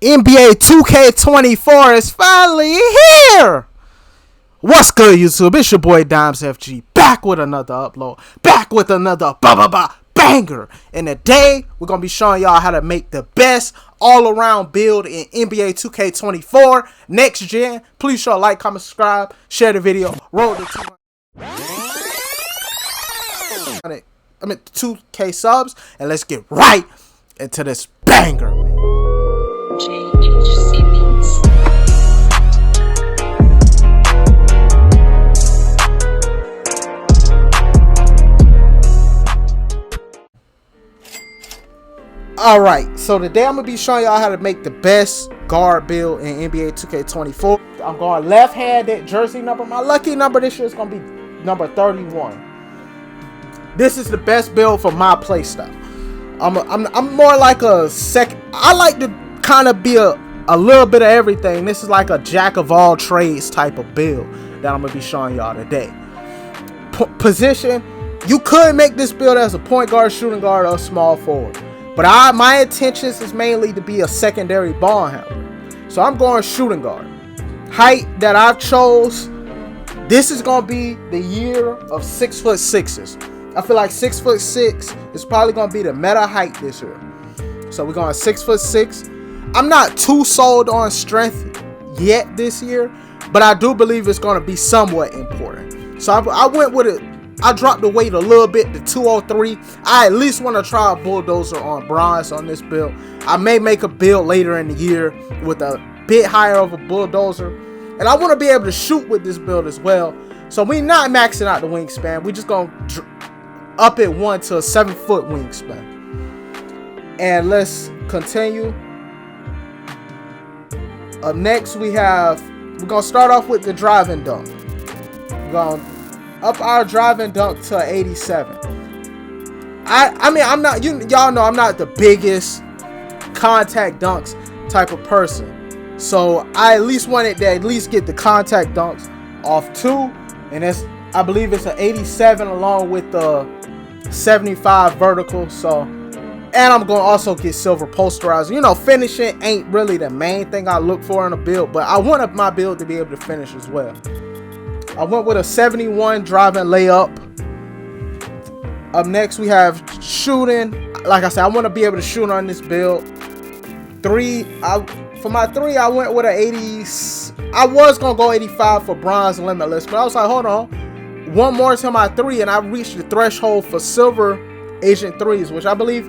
NBA 2K24 is finally here. What's good, YouTube? It's your boy Dimes FG, back with another upload, back with another banger. And today we're gonna be showing y'all how to make the best all-around build in NBA 2K24 next gen. Please show a like, comment, subscribe, share the video, roll the 2K subs, and let's get right into this banger. Alright, so today I'm going to be showing y'all how to make the best guard build in NBA 2K24. I'm going left-handed jersey number. My lucky number this year is going to be number 31. This is the best build for my playstyle. I'm more like a second. I like to kind of be a little bit of everything. This is like a jack of all trades type of build that I'm going to be showing y'all today. Position, you could make this build as a point guard, shooting guard, or small forward. But my intentions is mainly to be a secondary ball handler. So I'm going shooting guard. Height that I've chose, this is going to be the year of 6'6". I feel like 6'6" is probably going to be the meta height this year. So we're going 6'6". I'm not too sold on strength yet this year, but I do believe it's going to be somewhat important. So I went with it. I dropped the weight a little bit to 203. I at least want to try a bulldozer on bronze on this build. I may make a build later in the year with a bit higher of a bulldozer. And I want to be able to shoot with this build as well. So we're not maxing out the wingspan. We're just going to up it one to a 7-foot wingspan. And let's continue. Up next we're going to start off with the driving dunk. We're going to up our driving dunk to 87. I mean, I'm not, y'all know I'm not the biggest contact dunks type of person. So I at least wanted to at least get the contact dunks off 2. And I believe it's an 87 along with the 75 vertical. So, and I'm going to also get silver posterizer. You know, finishing ain't really the main thing I look for in a build, but I want my build to be able to finish as well. I went with a 71 driving layup. Up next, we have shooting. Like I said, I want to be able to shoot on this build. For my 3, I went with an 80. I was going to go 85 for bronze limitless, but I was like, hold on. One more to my 3, and I reached the threshold for silver Agent 3s, which I believe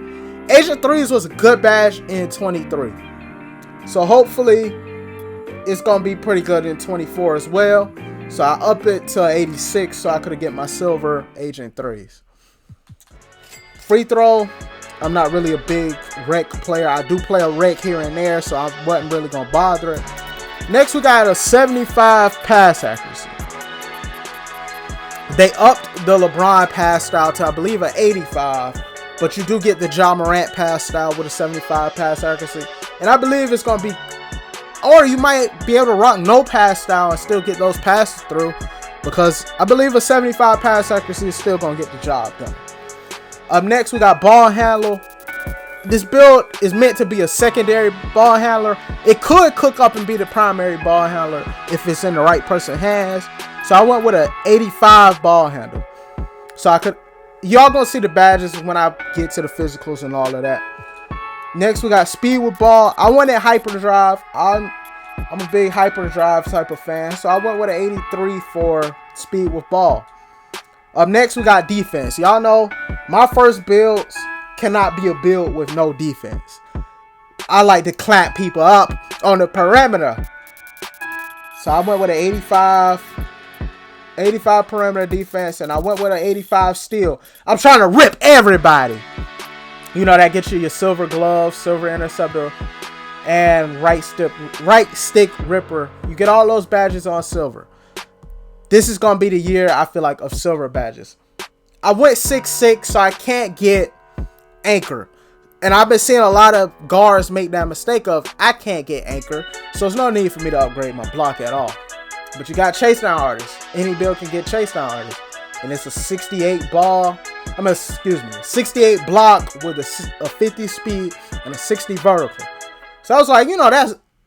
Agent 3s was a good badge in 23. So hopefully, it's going to be pretty good in 24 as well. So I up it to 86 so I could get my silver Agent 3s. Free throw, I'm not really a big rec player. I do play a rec here and there, so I wasn't really going to bother it. Next, we got a 75 pass accuracy. They upped the LeBron pass style to, I believe, an 85. But you do get the Ja Morant pass style with a 75 pass accuracy. And I believe it's going to be... Or you might be able to rock no pass style and still get those passes through, because I believe a 75 pass accuracy is still going to get the job done. Up next, we got ball handler. This build is meant to be a secondary ball handler. It could cook up and be the primary ball handler if it's in the right person's hands. So I went with an 85 ball handle. So y'all going to see the badges when I get to the physicals and all of that. Next, we got speed with ball. I wanted hyperdrive. I'm a big hyperdrive type of fan, so I went with an 83 for speed with ball. Up next, we got defense. Y'all know my first builds cannot be a build with no defense. I like to clamp people up on the perimeter. So I went with an 85 perimeter defense, and I went with an 85 steal. I'm trying to rip everybody. You know, that gets you your silver glove, silver interceptor, and right stick ripper. You get all those badges on silver. This is going to be the year, I feel like, of silver badges. I went 6'6", so I can't get anchor. And I've been seeing a lot of guards make that mistake of, I can't get anchor. So there's no need for me to upgrade my block at all. But you got chase down artists. Any build can get chase down artists. And it's a 68 ball. 68 block with a 50 speed and a 60 vertical. So I was like, you know,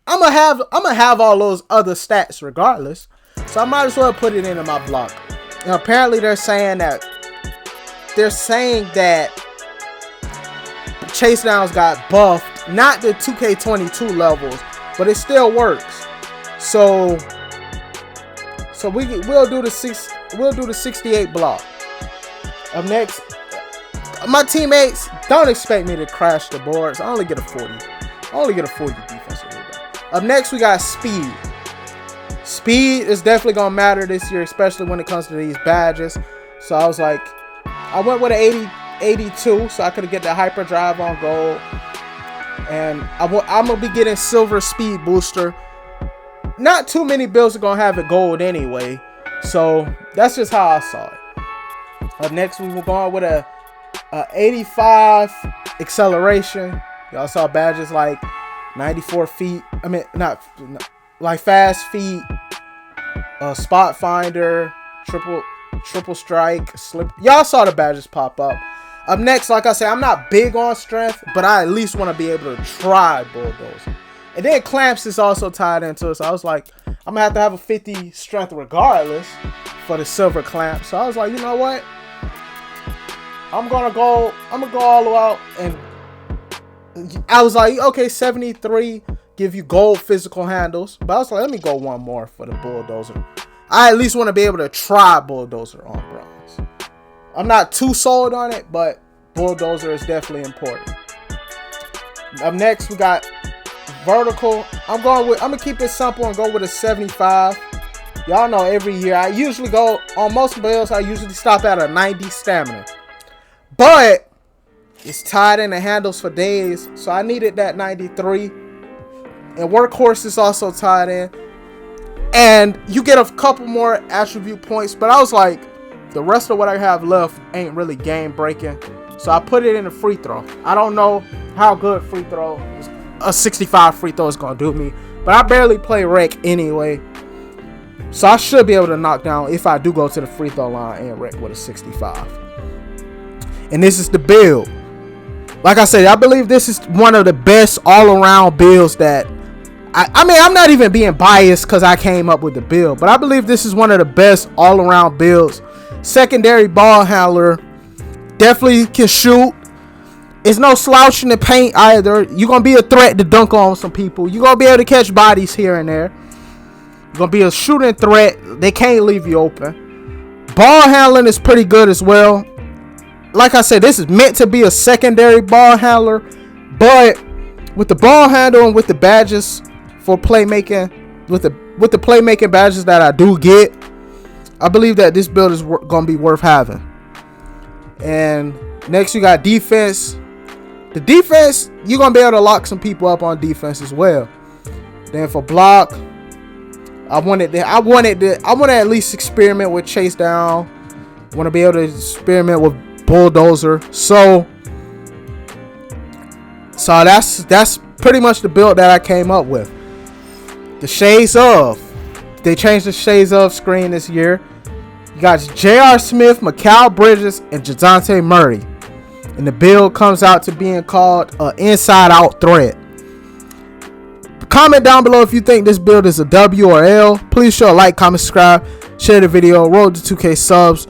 I'm gonna have all those other stats regardless. So I might as well put it into my block. And apparently they're saying that chase downs got buffed, not the 2K22 levels, but it still works. So we'll do the 68 block. Up next, my teammates don't expect me to crash the boards. I only get a 40. I only get a 40 defensive rebound. Up next, we got speed. Speed is definitely gonna matter this year, especially when it comes to these badges. So I was like, I went with an 82, so I could get the hyperdrive on gold. And I'm gonna be getting silver speed booster. Not too many builds are gonna have it gold anyway, so that's just how I saw it. Up next, we were going with a 85 acceleration. Y'all saw badges like 94 feet. I mean, not like fast feet, spot finder, triple strike, slip. Y'all saw the badges pop up. Up next, like I said, I'm not big on strength, but I at least want to be able to try bulldozer. And then clamps is also tied into it. So I was like, I'm going to have a 50 strength regardless for the silver clamp. So I was like, you know what? I'm going to go all the way out. And I was like, okay, 73 give you gold physical handles. But I was like, let me go one more for the bulldozer. I at least want to be able to try bulldozer on bronze. I'm not too sold on it, but bulldozer is definitely important. Up next, we got vertical. I'm gonna keep it simple and go with a 75. Y'all know every year I usually go on most builds. I usually stop at a 90 stamina, but it's tied in the handles for days, so I needed that 93. And workhorse is also tied in, and you get a couple more attribute points. But I was like, the rest of what I have left ain't really game breaking, so I put it in a free throw. I don't know how good free throw is. A 65 free throw is gonna do me, but I barely play rec anyway, so I should be able to knock down if I do go to the free throw line and rec with a 65. And this is the build. Like I said, I believe this is one of the best all-around builds that I mean, I'm not even being biased because I came up with the build, but I believe this is one of the best all-around builds. Secondary ball handler, definitely can shoot. It's no slouch in the paint either. You're going to be a threat to dunk on some people. You're going to be able to catch bodies here and there. You're going to be a shooting threat. They can't leave you open. Ball handling is pretty good as well. Like I said, this is meant to be a secondary ball handler. But with the ball handle and with the badges for playmaking, with the playmaking badges that I do get, I believe that this build is going to be worth having. And next you got defense. The defense, you're going to be able to lock some people up on defense as well. Then for block, I wanted to at least experiment with chase down. I want to be able to experiment with bulldozer. So that's pretty much the build that I came up with. The shades of. They changed the shades of screen this year. You got J.R. Smith, Mikal Bridges, and Jadante Murray. And the build comes out to being called an inside-out threat. Comment down below if you think this build is a W or L. Please show a like, comment, subscribe, share the video, road to 2K subs.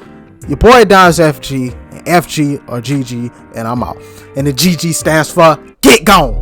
Your boy Don's FG, FG or GG, and I'm out. And the GG stands for get gone.